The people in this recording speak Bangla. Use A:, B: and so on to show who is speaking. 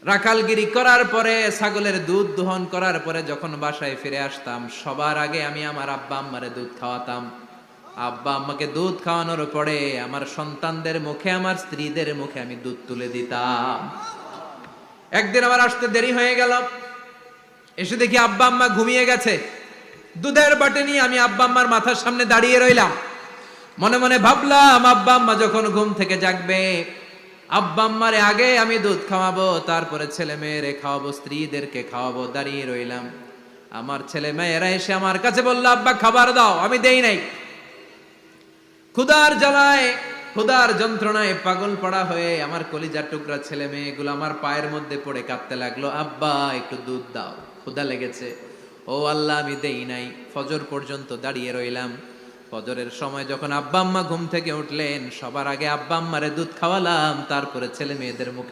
A: রাখালগিরি করার পরে, ছাগলের দুধ দোহন করার পরে যখন বাসায় ফিরে আসতাম, সবার আগে আমি আমার আব্বা আম্মারে দুধ খাওয়াতাম। আব্বা আম্মাকে দুধ খাওয়ানোর পরে আমার সন্তানদের মুখে, আমার স্ত্রীদের মুখে আমি দুধ তুলে দিতাম। একদিন আমার আসতে দেরি হয়ে গেল, এসে দেখি আব্বা আম্মা ঘুমিয়ে গেছে। দুধের বাটি নিয়ে আমি আব্বা আম্মার মাথার সামনে দাঁড়িয়ে রইলাম। মনে মনে ভাবলাম, আব্বা আম্মা যখন ঘুম থেকে জাগবে, আব্বা আম্মারে আগে আমি দুধ খাওয়াবো, তারপরে ছেলে মেয়েরে খাওয়াবো, স্ত্রীদেরকে খাওয়াবো। দাঁড়িয়ে রইলাম। আমার ছেলে মেয়েরা এসে আমার কাছে বলল, আব্বা খাবার দাও। আমি দেই নাই। ক্ষুধার জ্বালায়, ক্ষুধার যন্ত্রণায় পাগল পড়া হয়ে আমার কলিজার টুকরা ছেলে মেয়েগুলো আমার পায়ের মধ্যে পড়ে কাঁদতে লাগলো, আব্বা একটু দুধ দাও, ক্ষুধা লেগেছে। ও আল্লাহ, আমি দেই নাই। ফজর পর্যন্ত দাঁড়িয়ে রইলাম। ফজরের সময় যখন আব্বা আম্মা ঘুম থেকে উঠলেন, সবার আগে আব্বা আম্মারে দুধ খাওয়ালাম, তারপরে ছেলে মেয়েদের মুখে